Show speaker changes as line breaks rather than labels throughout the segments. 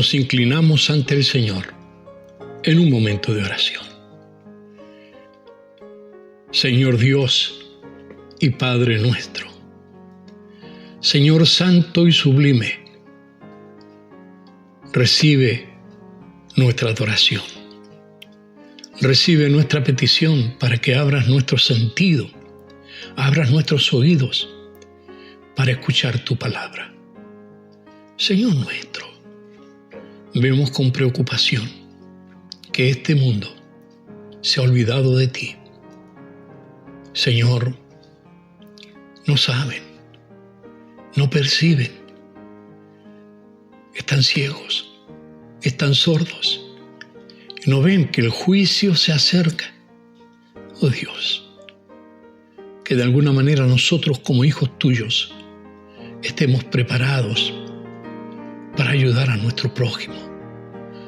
nos inclinamos ante el Señor en un momento de oración. Señor Dios y Padre nuestro, Señor santo y sublime, recibe nuestra adoración. Recibe nuestra petición para que abras nuestro sentido, abras nuestros oídos para escuchar tu palabra. Señor nuestro, vemos con preocupación que este mundo se ha olvidado de ti. Señor, no saben, no perciben, están ciegos, están sordos, y no ven que el juicio se acerca. Oh Dios, que de alguna manera nosotros como hijos tuyos estemos preparados para ayudar a nuestro prójimo.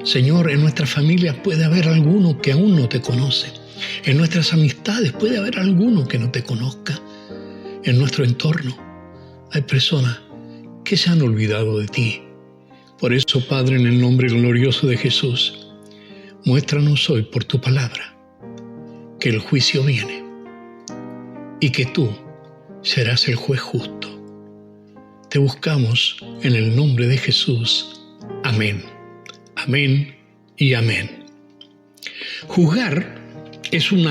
Señor, en nuestras familias puede haber alguno que aún no te conoce. En nuestras amistades puede haber alguno que no te conozca. En nuestro entorno hay personas que se han olvidado de ti. Por eso, Padre, en el nombre glorioso de Jesús, muéstranos hoy por tu palabra que el juicio viene y que tú serás el juez justo. Te buscamos en el nombre de Jesús. Amén. Amén y amén. Juzgar es un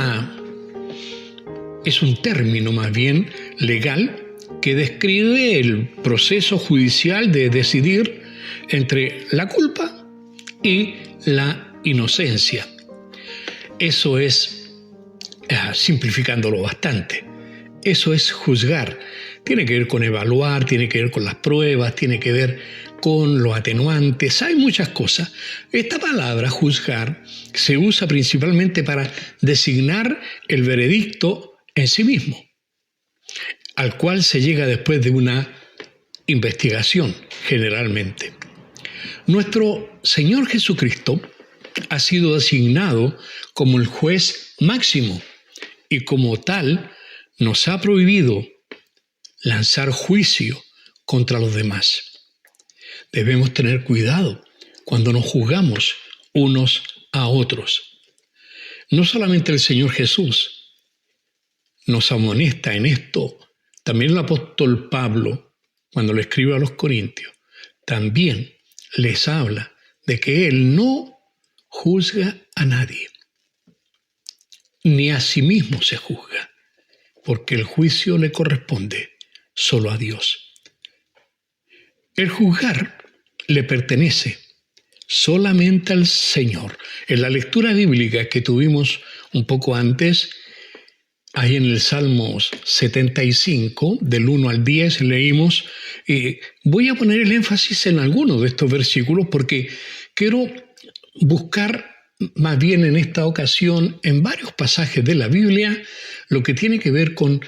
término más bien legal que describe el proceso judicial de decidir entre la culpa y la inocencia. Eso es, simplificándolo bastante, eso es juzgar. Tiene que ver con evaluar, tiene que ver con las pruebas, tiene que ver con los atenuantes, hay muchas cosas. Esta palabra, juzgar, se usa principalmente para designar el veredicto en sí mismo, al cual se llega después de una investigación, generalmente. Nuestro Señor Jesucristo ha sido designado como el juez máximo y como tal nos ha prohibido lanzar juicio contra los demás. Debemos tener cuidado cuando nos juzgamos unos a otros. No solamente el Señor Jesús nos amonesta en esto, también el apóstol Pablo, cuando le escribe a los Corintios, también les habla de que él no juzga a nadie, ni a sí mismo se juzga, porque el juicio le corresponde solo a Dios. El juzgar le pertenece solamente al Señor. En la lectura bíblica que tuvimos un poco antes, ahí en el Salmos 75, del 1 al 10, leímos, voy a poner el énfasis en algunos de estos versículos porque quiero buscar más bien en esta ocasión, en varios pasajes de la Biblia, lo que tiene que ver con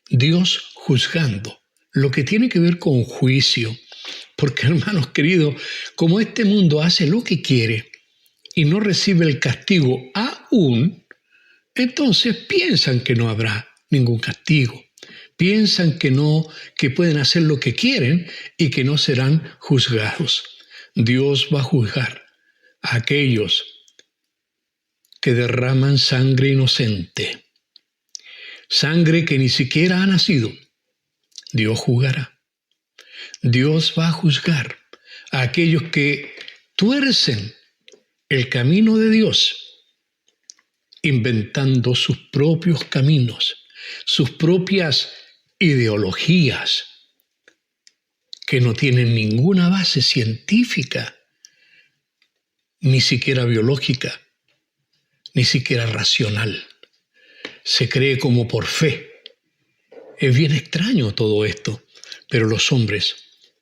Dios juzgando, lo que tiene que ver con juicio. Porque, hermanos queridos, como este mundo hace lo que quiere y no recibe el castigo aún, entonces piensan que no habrá ningún castigo. Piensan que pueden hacer lo que quieren y que no serán juzgados. Dios va a juzgar a aquellos que derraman sangre inocente, sangre que ni siquiera ha nacido. Dios juzgará. Dios va a juzgar a aquellos que tuercen el camino de Dios, inventando sus propios caminos, sus propias ideologías, que no tienen ninguna base científica, ni siquiera biológica, ni siquiera racional. Se cree como por fe. Es bien extraño todo esto, pero los hombres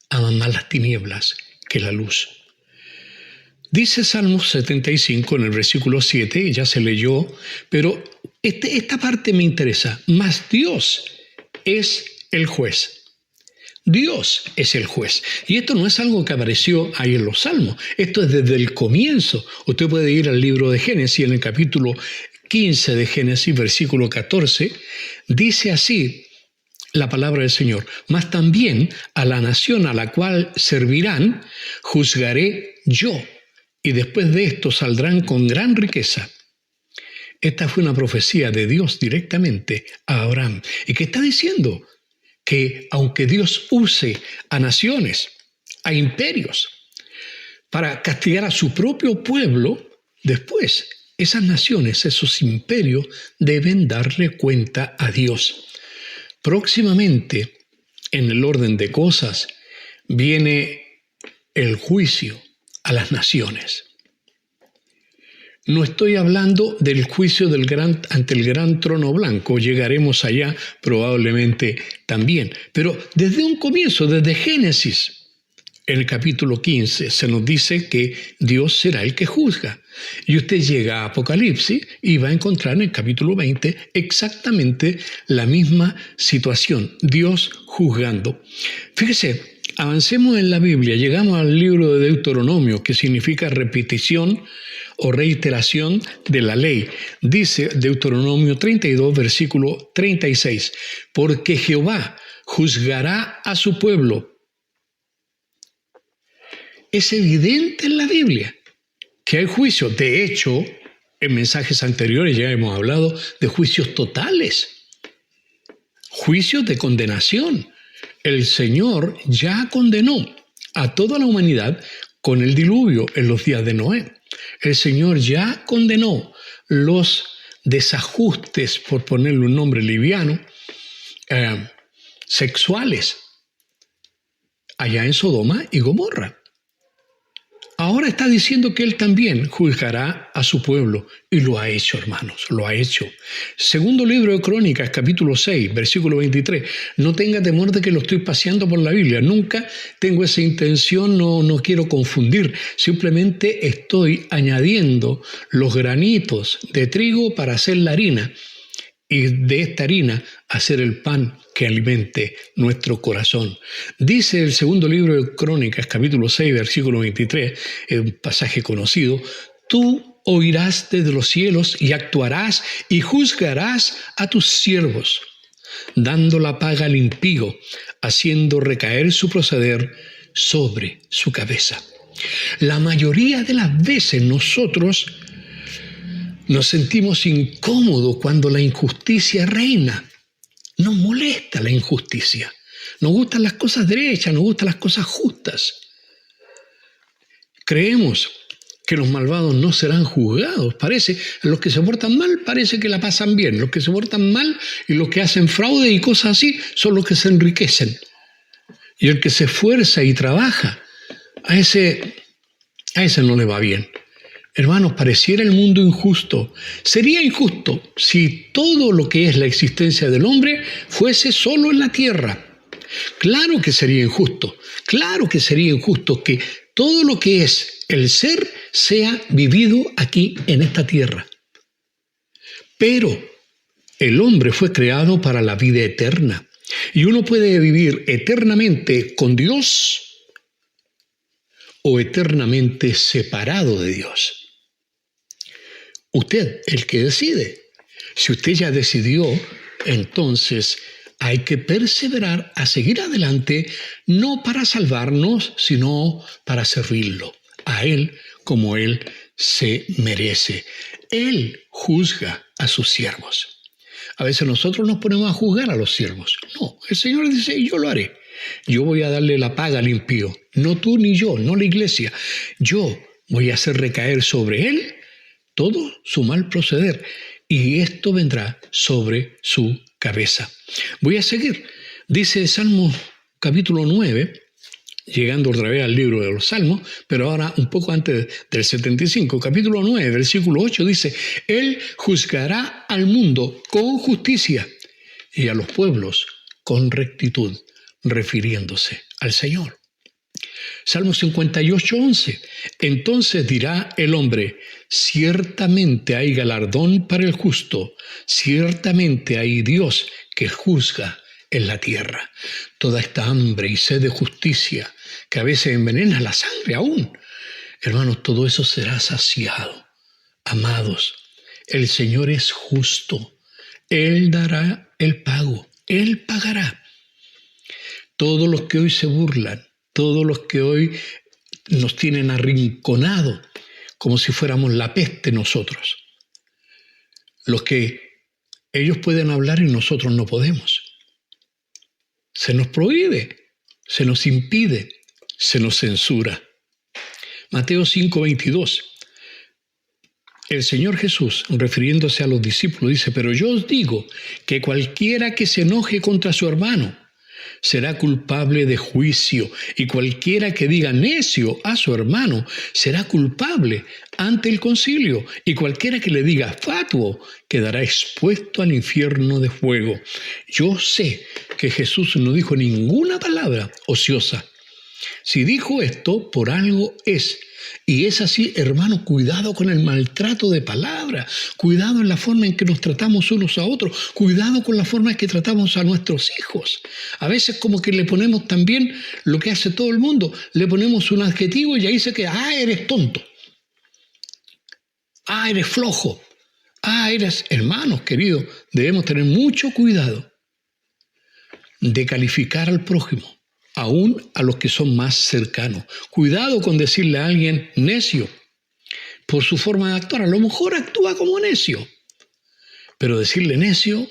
aman más las tinieblas que la luz. Dice Salmos 75 en el versículo 7, ya se leyó, pero esta parte me interesa. Mas Dios es el juez. Dios es el juez. Y esto no es algo que apareció ahí en los Salmos. Esto es desde el comienzo. Usted puede ir al libro de Génesis, en el capítulo 15 de Génesis, versículo 14. Dice así la palabra del Señor, mas también a la nación a la cual servirán, juzgaré yo, y después de esto saldrán con gran riqueza. Esta fue una profecía de Dios directamente a Abraham. ¿Y qué está diciendo? Que aunque Dios use a naciones, a imperios, para castigar a su propio pueblo, después esas naciones, esos imperios, deben darle cuenta a Dios. Próximamente, en el orden de cosas, viene el juicio a las naciones. No estoy hablando del juicio ante el gran trono blanco, llegaremos allá probablemente también, pero desde un comienzo, desde Génesis, en el capítulo 15, se nos dice que Dios será el que juzga. Y usted llega a Apocalipsis y va a encontrar en el capítulo 20 exactamente la misma situación, Dios juzgando. Fíjese, avancemos en la Biblia, llegamos al libro de Deuteronomio, que significa repetición o reiteración de la ley. Dice Deuteronomio 32, versículo 36, porque Jehová juzgará a su pueblo. Es evidente en la Biblia que hay juicios. De hecho, en mensajes anteriores ya hemos hablado de juicios totales, juicios de condenación. El Señor ya condenó a toda la humanidad con el diluvio en los días de Noé. El Señor ya condenó los desajustes, por ponerle un nombre liviano, sexuales, allá en Sodoma y Gomorra. Ahora está diciendo que Él también juzgará a su pueblo, y lo ha hecho, hermanos, lo ha hecho. Segundo libro de Crónicas, capítulo 6, versículo 23. No tenga temor de que lo estoy paseando por la Biblia. Nunca tengo esa intención, no quiero confundir. Simplemente estoy añadiendo los granitos de trigo para hacer la harina, y de esta harina hacer el pan que alimente nuestro corazón. Dice el segundo libro de Crónicas, capítulo 6, versículo 23, un pasaje conocido: tú oirás desde los cielos y actuarás y juzgarás a tus siervos, dando la paga al impío, haciendo recaer su proceder sobre su cabeza. La mayoría de las veces nosotros nos sentimos incómodos cuando la injusticia reina. Nos molesta la injusticia. Nos gustan las cosas derechas, nos gustan las cosas justas. Creemos que los malvados no serán juzgados. Los que se portan mal parece que la pasan bien. Los que se portan mal y los que hacen fraude y cosas así son los que se enriquecen. Y el que se esfuerza y trabaja, a ese no le va bien. Hermanos, pareciera el mundo injusto. Sería injusto si todo lo que es la existencia del hombre fuese solo en la tierra. Claro que sería injusto. Claro que sería injusto que todo lo que es el ser sea vivido aquí en esta tierra. Pero el hombre fue creado para la vida eterna. Y uno puede vivir eternamente con Dios o eternamente separado de Dios. Usted, el que decide. Si usted ya decidió, entonces hay que perseverar a seguir adelante, no para salvarnos, sino para servirlo a Él como Él se merece. Él juzga a sus siervos. A veces nosotros nos ponemos a juzgar a los siervos. No, el Señor dice: yo lo haré. Yo voy a darle la paga al impío. No tú ni yo, no la iglesia. Yo voy a hacer recaer sobre él todo su mal proceder, y esto vendrá sobre su cabeza. Voy a seguir. Dice Salmos capítulo 9, llegando otra vez al libro de los Salmos, pero ahora un poco antes del 75, capítulo 9, versículo 8, dice: Él juzgará al mundo con justicia y a los pueblos con rectitud, refiriéndose al Señor. Salmo 58, 11. Entonces dirá el hombre: ciertamente hay galardón para el justo, ciertamente hay Dios que juzga en la tierra. Toda esta hambre y sed de justicia que a veces envenena la sangre aún, hermanos, todo eso será saciado. Amados, el Señor es justo. Él dará el pago, Él pagará. todos los que hoy se burlan, todos los que hoy nos tienen arrinconados, como si fuéramos la peste nosotros. Los que ellos pueden hablar y nosotros no podemos. Se nos prohíbe, se nos impide, se nos censura. Mateo 5:22. El Señor Jesús, refiriéndose a los discípulos, dice: pero yo os digo que cualquiera que se enoje contra su hermano será culpable de juicio, y cualquiera que diga necio a su hermano será culpable ante el concilio, y cualquiera que le diga fatuo quedará expuesto al infierno de fuego. Yo sé que Jesús no dijo ninguna palabra ociosa. Si dijo esto, por algo es. Y es así, hermano, cuidado con el maltrato de palabras, cuidado en la forma en que nos tratamos unos a otros, cuidado con la forma en que tratamos a nuestros hijos. A veces como que le ponemos también lo que hace todo el mundo, le ponemos un adjetivo y ahí se queda: eres tonto, eres flojo, eres... Hermanos queridos, debemos tener mucho cuidado de calificar al prójimo, aún a los que son más cercanos. Cuidado con decirle a alguien necio por su forma de actuar. A lo mejor actúa como necio, pero decirle necio,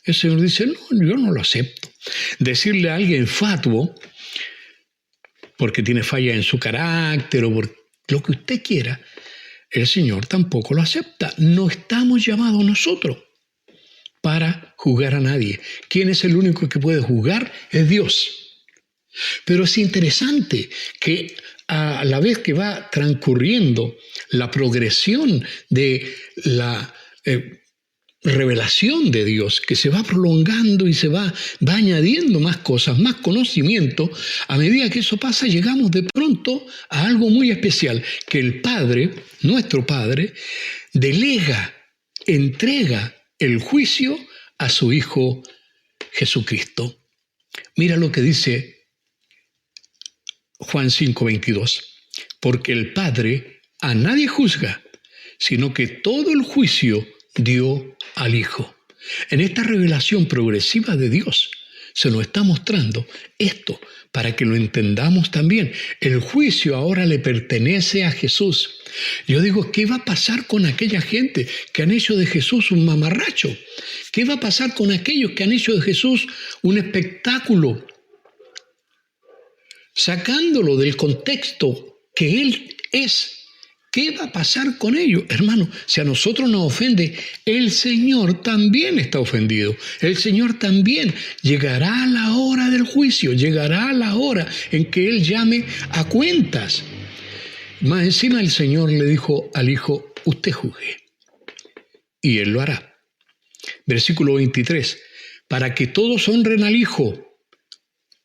el Señor dice: no, yo no lo acepto. Decirle a alguien fatuo porque tiene falla en su carácter o por lo que usted quiera, el Señor tampoco lo acepta. No estamos llamados nosotros para juzgar a nadie. ¿Quién es el único que puede juzgar? Es Dios. Pero es interesante que a la vez que va transcurriendo la progresión de la revelación de Dios, que se va prolongando y se va añadiendo más cosas, más conocimiento, a medida que eso pasa, llegamos de pronto a algo muy especial, que el Padre, nuestro Padre, delega, entrega el juicio a su Hijo Jesucristo. Mira lo que dice Juan 5:22, porque el Padre a nadie juzga, sino que todo el juicio dio al Hijo. En esta revelación progresiva de Dios se nos está mostrando esto para que lo entendamos también. El juicio ahora le pertenece a Jesús. Yo digo, ¿qué va a pasar con aquella gente que han hecho de Jesús un mamarracho? ¿Qué va a pasar con aquellos que han hecho de Jesús un espectáculo, sacándolo del contexto que Él es? ¿Qué va a pasar con ellos? Hermano, si a nosotros nos ofende, el Señor también está ofendido. El Señor también llegará la hora del juicio, llegará la hora en que Él llame a cuentas. Más encima el Señor le dijo al Hijo: usted juzgue, y Él lo hará. Versículo 23, para que todos honren al Hijo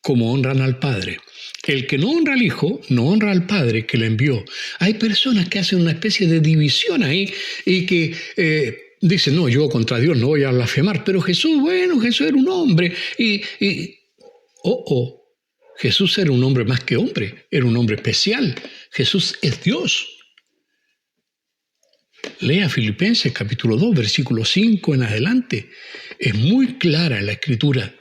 como honran al Padre. El que no honra al Hijo, no honra al Padre que le envió. Hay personas que hacen una especie de división ahí y que dicen: no, yo contra Dios no voy a blasfemar, pero Jesús, bueno, Jesús era un hombre Jesús era un hombre más que hombre, era un hombre especial. Jesús es Dios. Lea Filipenses capítulo 2, versículo 5 en adelante. Es muy clara la Escritura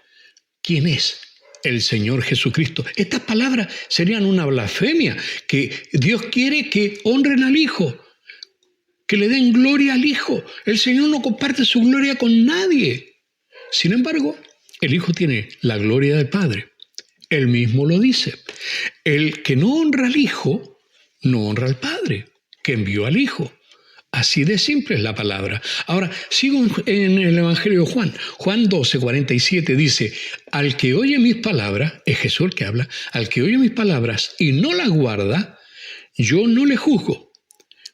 quién es el Señor Jesucristo. Estas palabras serían una blasfemia, que Dios quiere que honren al Hijo, que le den gloria al Hijo. El Señor no comparte su gloria con nadie. Sin embargo, el Hijo tiene la gloria del Padre. Él mismo lo dice. El que no honra al Hijo, no honra al Padre, que envió al Hijo. Así de simple es la palabra. Ahora, sigo en el Evangelio de Juan. Juan 12:47 dice: al que oye mis palabras, es Jesús el que habla, al que oye mis palabras y no las guarda, yo no le juzgo,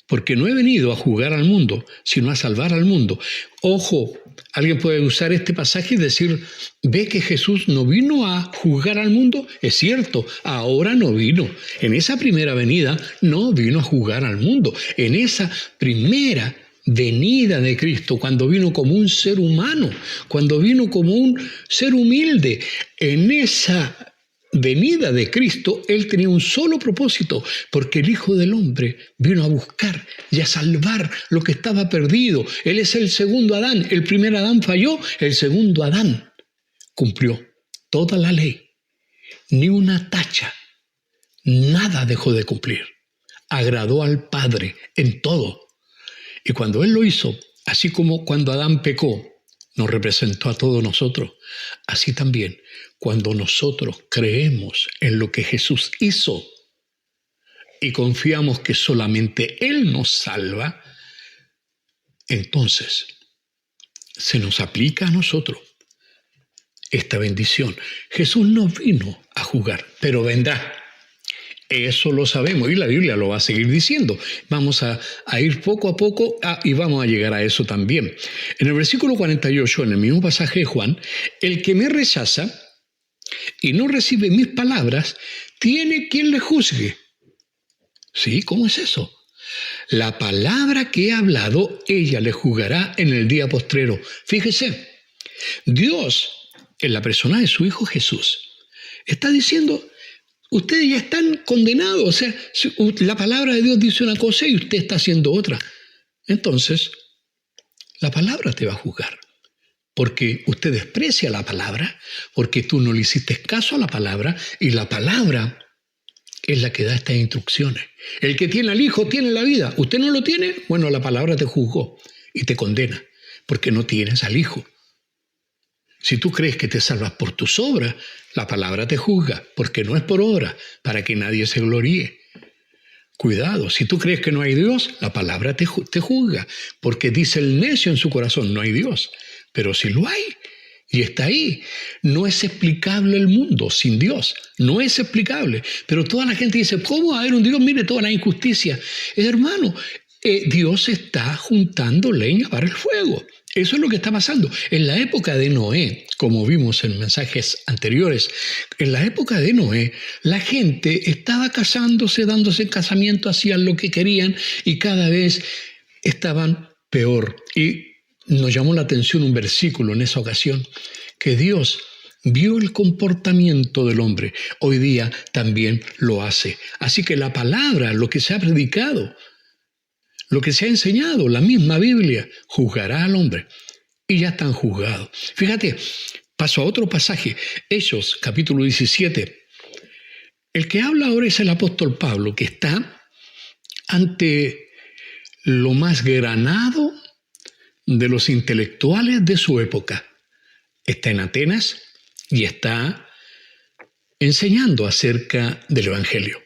porque no he venido a juzgar al mundo, sino a salvar al mundo. Ojo, alguien puede usar este pasaje y decir: ¿ve que Jesús no vino a juzgar al mundo? Es cierto, ahora no vino. En esa primera venida no vino a juzgar al mundo. En esa primera venida de Cristo, cuando vino como un ser humano, cuando vino como un ser humilde, en esa venida de Cristo, Él tenía un solo propósito, porque el Hijo del Hombre vino a buscar y a salvar lo que estaba perdido. Él es el segundo Adán. El primer Adán falló, el segundo Adán cumplió toda la ley. ni una tacha, nada dejó de cumplir. Agradó al Padre en todo. Y cuando Él lo hizo, así como cuando Adán pecó, nos representó a todos nosotros, así también cuando nosotros creemos en lo que Jesús hizo y confiamos que solamente Él nos salva, entonces se nos aplica a nosotros esta bendición. Jesús no vino a jugar, pero vendrá. Eso lo sabemos y la Biblia lo va a seguir diciendo. Vamos a ir poco a poco y vamos a llegar a eso también. En el versículo 48, en el mismo pasaje de Juan, el que me rechaza y no recibe mis palabras, tiene quien le juzgue. ¿Sí? ¿Cómo es eso? La palabra que he hablado, ella le juzgará en el día postrero. Fíjese, Dios, en la persona de su Hijo Jesús, está diciendo: ustedes ya están condenados. O sea, la palabra de Dios dice una cosa y usted está haciendo otra. Entonces, la palabra te va a juzgar. Porque usted desprecia la palabra, porque tú no le hiciste caso a la palabra, y la palabra es la que da estas instrucciones. El que tiene al Hijo tiene la vida. ¿Usted no lo tiene? Bueno, la palabra te juzgó y te condena, porque no tienes al Hijo. Si tú crees que te salvas por tus obras, la palabra te juzga, porque no es por obra, para que nadie se gloríe. Cuidado, si tú crees que no hay Dios, la palabra te juzga, porque dice el necio en su corazón: no hay Dios. Pero si lo hay, y está ahí. No es explicable el mundo sin Dios, no es explicable. Pero toda la gente dice: ¿cómo va a haber un Dios? Mire toda la injusticia. Hermano, Dios está juntando leña para el fuego. Eso es lo que está pasando. En la época de Noé, como vimos en mensajes anteriores, en la época de Noé, la gente estaba casándose, dándose en casamiento, hacían lo que querían y cada vez estaban peor. Y nos llamó la atención un versículo en esa ocasión, que Dios vio el comportamiento del hombre. Hoy día también lo hace. Así que la palabra, lo que se ha predicado, lo que se ha enseñado, la misma Biblia, juzgará al hombre. Y ya están juzgados. Fíjate, paso a otro pasaje, Hechos, capítulo 17. El que habla ahora es el apóstol Pablo, que está ante lo más granado de los intelectuales de su época. Está en Atenas y está enseñando acerca del Evangelio.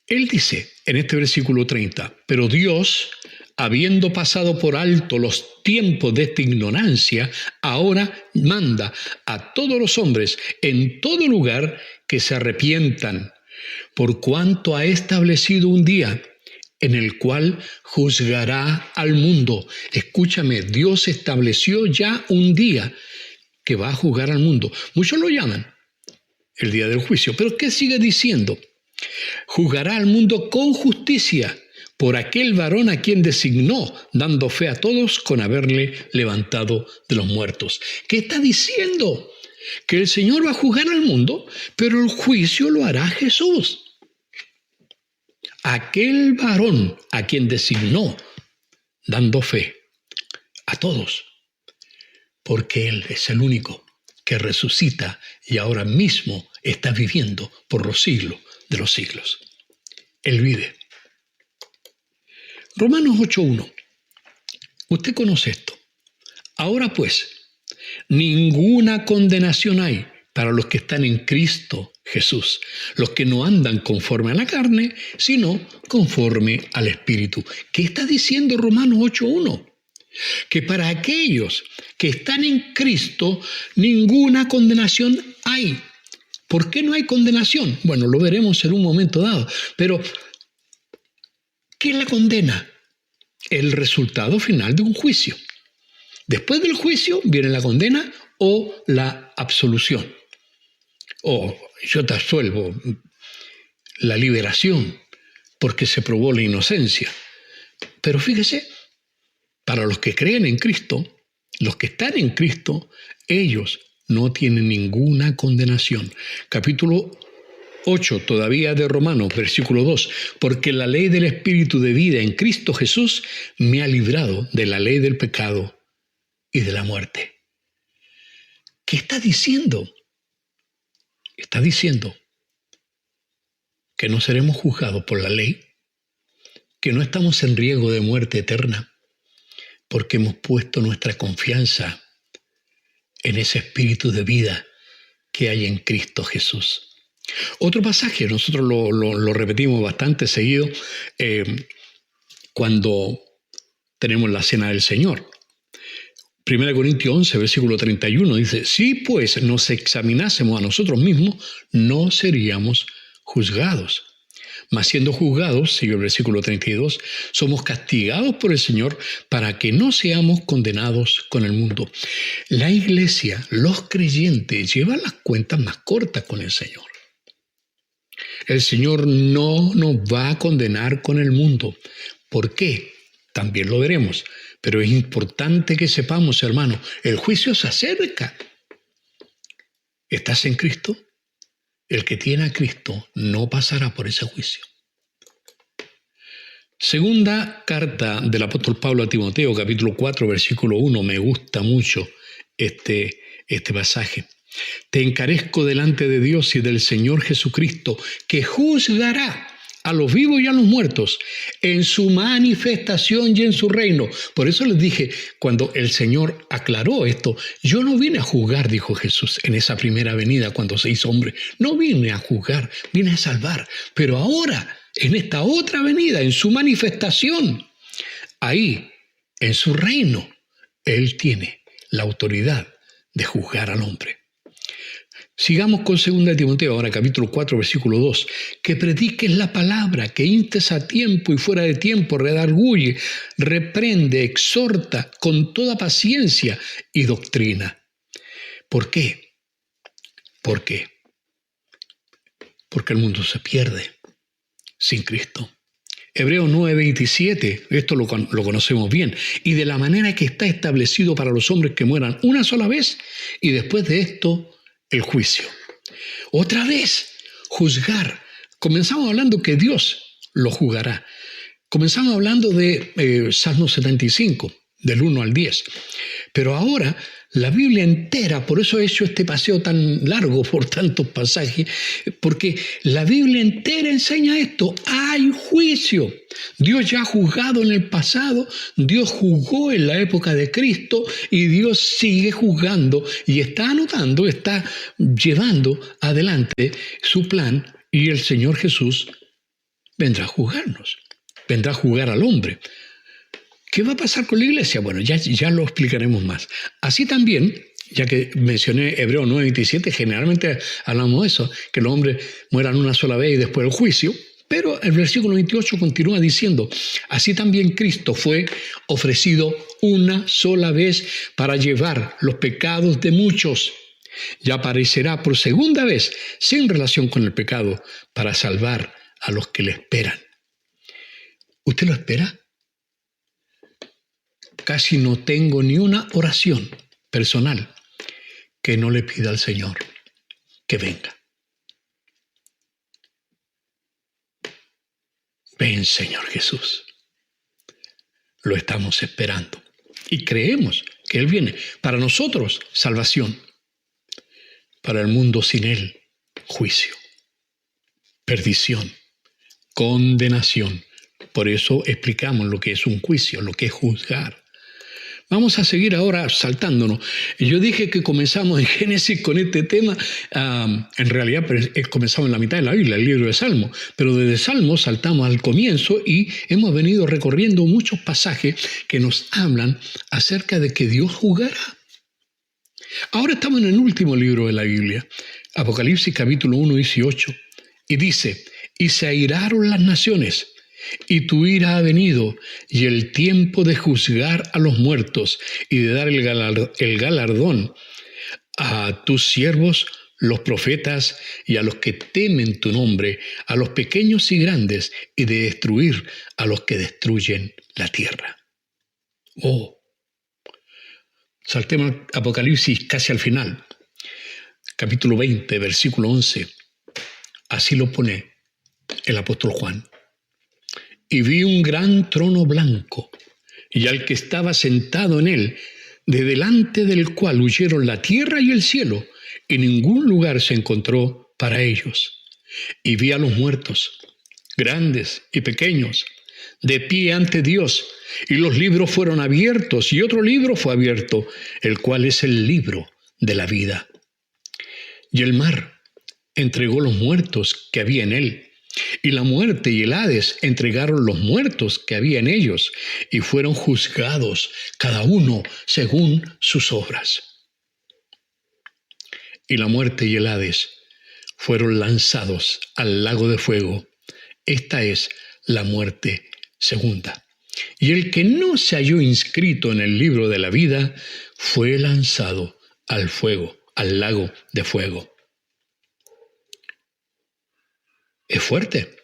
Él dice en este versículo 30, pero Dios, habiendo pasado por alto los tiempos de esta ignorancia, ahora manda a todos los hombres en todo lugar que se arrepientan, por cuanto ha establecido un día en el cual juzgará al mundo. Escúchame, Dios estableció ya un día que va a juzgar al mundo. Muchos lo llaman el día del juicio, pero ¿qué sigue diciendo? Juzgará al mundo con justicia por aquel varón a quien designó, dando fe a todos con haberle levantado de los muertos. ¿Qué está diciendo? Que el Señor va a juzgar al mundo, pero el juicio lo hará Jesús. Aquel varón a quien designó, dando fe a todos, porque Él es el único que resucita y ahora mismo está viviendo por los siglos de los siglos. Él vive. Romanos 8:1. Usted conoce esto. Ahora pues, ninguna condenación hay para los que están en Cristo Jesús, los que no andan conforme a la carne, sino conforme al Espíritu. ¿Qué está diciendo Romanos 8:1? Que para aquellos que están en Cristo, ninguna condenación hay. ¿Por qué no hay condenación? Bueno, lo veremos en un momento dado, pero ¿qué la condena? El resultado final de un juicio. Después del juicio viene la condena o la absolución. O yo te absuelvo, la liberación, porque se probó la inocencia. Pero fíjese, para los que creen en Cristo, los que están en Cristo, ellos no tienen ninguna condenación. Capítulo 8, todavía de Romanos, versículo 2. Porque la ley del Espíritu de vida en Cristo Jesús me ha librado de la ley del pecado y de la muerte. ¿Qué está diciendo? Está diciendo que no seremos juzgados por la ley, que no estamos en riesgo de muerte eterna, porque hemos puesto nuestra confianza en ese espíritu de vida que hay en Cristo Jesús. Otro pasaje, nosotros lo repetimos bastante seguido cuando tenemos la cena del Señor. 1 Corintios 11, versículo 31 dice: si pues nos examinásemos a nosotros mismos, no seríamos juzgados. Mas siendo juzgados, sigue el versículo 32, somos castigados por el Señor para que no seamos condenados con el mundo. La iglesia, los creyentes, llevan las cuentas más cortas con el Señor. El Señor no nos va a condenar con el mundo. ¿Por qué? También lo veremos. Pero es importante que sepamos, hermano, el juicio se acerca. ¿Estás en Cristo? El que tiene a Cristo no pasará por ese juicio. Segunda carta del apóstol Pablo a Timoteo, capítulo 4, versículo 1. Me gusta mucho este pasaje. Te encarezco delante de Dios y del Señor Jesucristo, que juzgará a los vivos y a los muertos en su manifestación y en su reino. Por eso les dije, cuando el Señor aclaró esto, yo no vine a juzgar, dijo Jesús en esa primera venida cuando se hizo hombre. No vine a juzgar, vine a salvar. Pero ahora, en esta otra venida, en su manifestación, ahí, en su reino, Él tiene la autoridad de juzgar al hombre. Sigamos con 2 Timoteo, ahora capítulo 4, versículo 2. Que prediques la palabra, que instes a tiempo y fuera de tiempo, redarguye, reprende, exhorta con toda paciencia y doctrina. ¿Por qué? ¿Por qué? Porque el mundo se pierde sin Cristo. Hebreos 9:27, esto lo conocemos bien. Y de la manera que está establecido para los hombres que mueran una sola vez, y después de esto, el juicio. Otra vez, juzgar. Comenzamos hablando que Dios lo juzgará. Comenzamos hablando de Salmo 75, del 1 al 10. Pero ahora la Biblia entera, por eso he hecho este paseo tan largo por tantos pasajes, porque la Biblia entera enseña esto. Hay juicio. Dios ya ha juzgado en el pasado, Dios juzgó en la época de Cristo y Dios sigue juzgando y está anotando, está llevando adelante su plan, y el Señor Jesús vendrá a juzgarnos, vendrá a juzgar al hombre. ¿Qué va a pasar con la iglesia? Bueno, ya lo explicaremos más. Así también, ya que mencioné Hebreos 9:27, generalmente hablamos de eso, que los hombres mueran una sola vez y después el juicio, pero el versículo 28 continúa diciendo: así también Cristo fue ofrecido una sola vez para llevar los pecados de muchos, y aparecerá por segunda vez sin relación con el pecado para salvar a los que le esperan. ¿Usted lo espera? Casi no tengo ni una oración personal que no le pida al Señor que venga. Ven, Señor Jesús. Lo estamos esperando y creemos que Él viene. Para nosotros, salvación. Para el mundo sin Él, juicio, perdición, condenación. Por eso explicamos lo que es un juicio, lo que es juzgar. Vamos a seguir ahora saltándonos. Yo dije que comenzamos en Génesis con este tema. En realidad comenzamos en la mitad de la Biblia, el libro de Salmos. Pero desde Salmos saltamos al comienzo y hemos venido recorriendo muchos pasajes que nos hablan acerca de que Dios juzgará. Ahora estamos en el último libro de la Biblia, Apocalipsis capítulo 1, 18. Y dice: y se airaron las naciones, y tu ira ha venido, y el tiempo de juzgar a los muertos y de dar el galardón a tus siervos, los profetas, y a los que temen tu nombre, a los pequeños y grandes, y de destruir a los que destruyen la tierra. Saltemos Apocalipsis casi al final, capítulo 20, versículo 11. Así lo pone el apóstol Juan. Y vi un gran trono blanco, y al que estaba sentado en él, de delante del cual huyeron la tierra y el cielo, y ningún lugar se encontró para ellos. Y vi a los muertos, grandes y pequeños, de pie ante Dios, y los libros fueron abiertos, y otro libro fue abierto, el cual es el libro de la vida. Y el mar entregó los muertos que había en él, y la muerte y el Hades entregaron los muertos que había en ellos, y fueron juzgados cada uno según sus obras. Y la muerte y el Hades fueron lanzados al lago de fuego. Esta es la muerte segunda. Y el que no se halló inscrito en el libro de la vida fue lanzado al fuego, al lago de fuego. Es fuerte.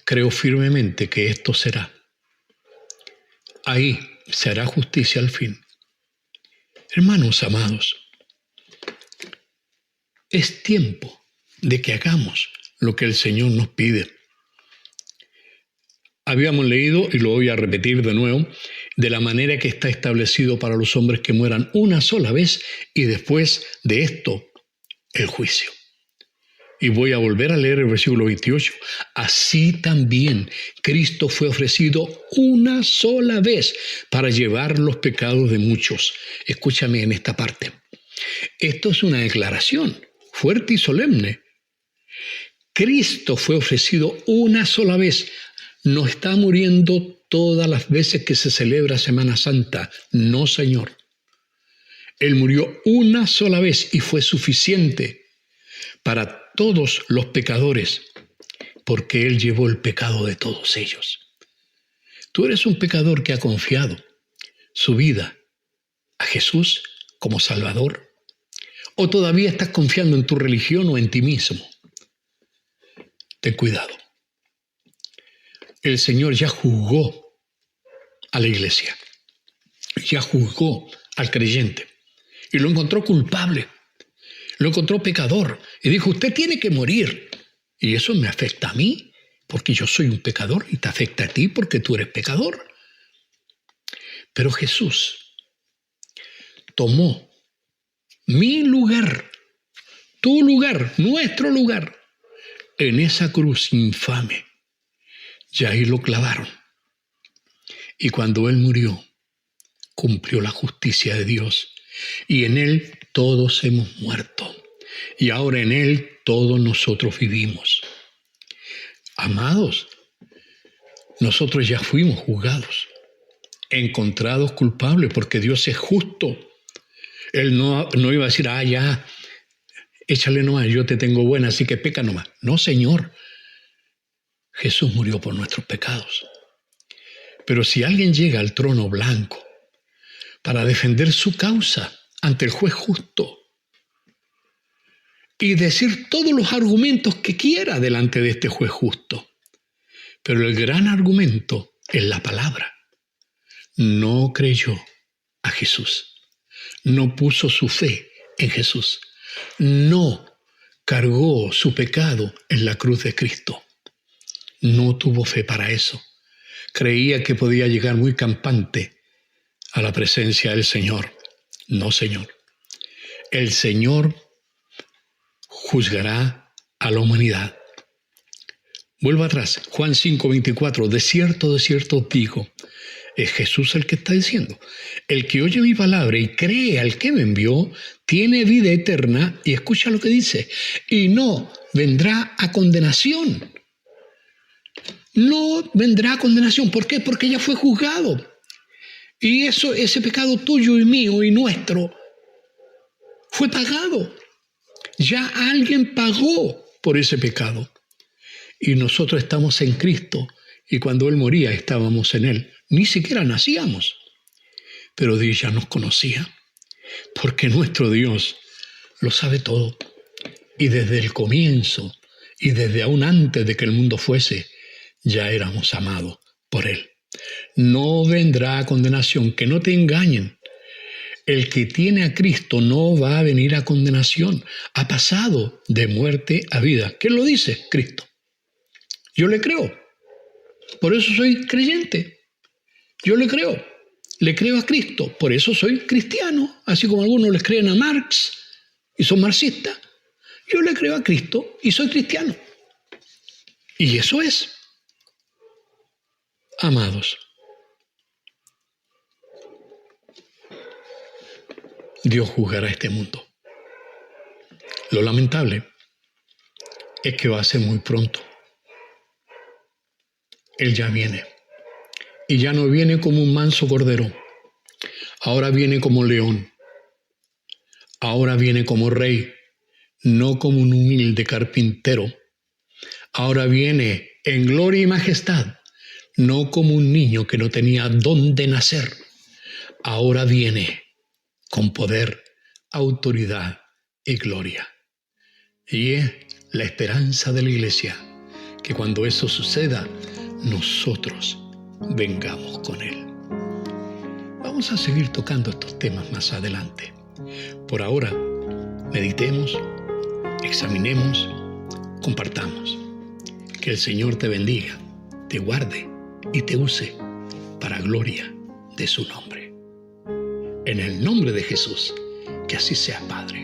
Creo firmemente que esto será. Ahí se hará justicia al fin. Hermanos amados, es tiempo de que hagamos lo que el Señor nos pide. Habíamos leído, y lo voy a repetir de nuevo, de la manera que está establecido para los hombres que mueran una sola vez y después de esto, el juicio. Y voy a volver a leer el versículo 28. Así también Cristo fue ofrecido una sola vez para llevar los pecados de muchos. Escúchame en esta parte. Esto es una declaración fuerte y solemne. Cristo fue ofrecido una sola vez. No está muriendo todas las veces que se celebra Semana Santa. No, Señor. Él murió una sola vez y fue suficiente para todos los pecadores, porque Él llevó el pecado de todos ellos. Tú eres un pecador que ha confiado su vida a Jesús como Salvador, o todavía estás confiando en tu religión o en ti mismo. Ten cuidado. El Señor ya juzgó a la iglesia, ya juzgó al creyente y lo encontró culpable. Lo encontró pecador y dijo, usted tiene que morir. Y eso me afecta a mí, porque yo soy un pecador, y te afecta a ti porque tú eres pecador. Pero Jesús tomó mi lugar, tu lugar, nuestro lugar, en esa cruz infame. Y ahí lo clavaron. Y cuando Él murió, cumplió la justicia de Dios. Y en Él todos hemos muerto. Y ahora en Él todos nosotros vivimos. Amados, nosotros ya fuimos juzgados, encontrados culpables, porque Dios es justo. Él no iba a decir, ya, échale nomás, yo te tengo buena, así que peca nomás. No, Señor. Jesús murió por nuestros pecados. Pero si alguien llega al trono blanco para defender su causa ante el juez justo y decir todos los argumentos que quiera delante de este juez justo, pero el gran argumento es la palabra. No creyó a Jesús, no puso su fe en Jesús, no cargó su pecado en la cruz de Cristo. No tuvo fe para eso. Creía que podía llegar muy campante a la presencia del Señor. No, Señor. El Señor juzgará a la humanidad. Vuelvo atrás. Juan 5:24. De cierto os digo. Es Jesús el que está diciendo. El que oye mi palabra y cree al que me envió, tiene vida eterna. Y escucha lo que dice. Y no vendrá a condenación. No vendrá a condenación. ¿Por qué? Porque ya fue juzgado. Y ese pecado tuyo y mío y nuestro fue pagado. Ya alguien pagó por ese pecado. Y nosotros estamos en Cristo. Y cuando Él moría estábamos en Él. Ni siquiera nacíamos. Pero Dios ya nos conocía. Porque nuestro Dios lo sabe todo. Y desde el comienzo, y desde aún antes de que el mundo fuese, ya éramos amados por Él. No vendrá a condenación, que no te engañen. El que tiene a Cristo no va a venir a condenación. Ha pasado de muerte a vida. ¿Quién lo dice? Cristo. Yo le creo. Por eso soy creyente. Yo le creo. Le creo a Cristo. Por eso soy cristiano. Así como algunos les creen a Marx y son marxistas. Yo le creo a Cristo y soy cristiano. Y eso es. Amados, Dios juzgará este mundo. Lo lamentable es que va a ser muy pronto. Él ya viene. Y ya no viene como un manso cordero. Ahora viene como león. Ahora viene como rey, no como un humilde carpintero. Ahora viene en gloria y majestad, no como un niño que no tenía dónde nacer. Ahora viene con poder, autoridad y gloria. Y es la esperanza de la iglesia, que cuando eso suceda, nosotros vengamos con Él. Vamos a seguir tocando estos temas más adelante. Por ahora, meditemos, examinemos, compartamos. Que el Señor te bendiga, te guarde y te use para gloria de su nombre. En el nombre de Jesús, que así sea, Padre.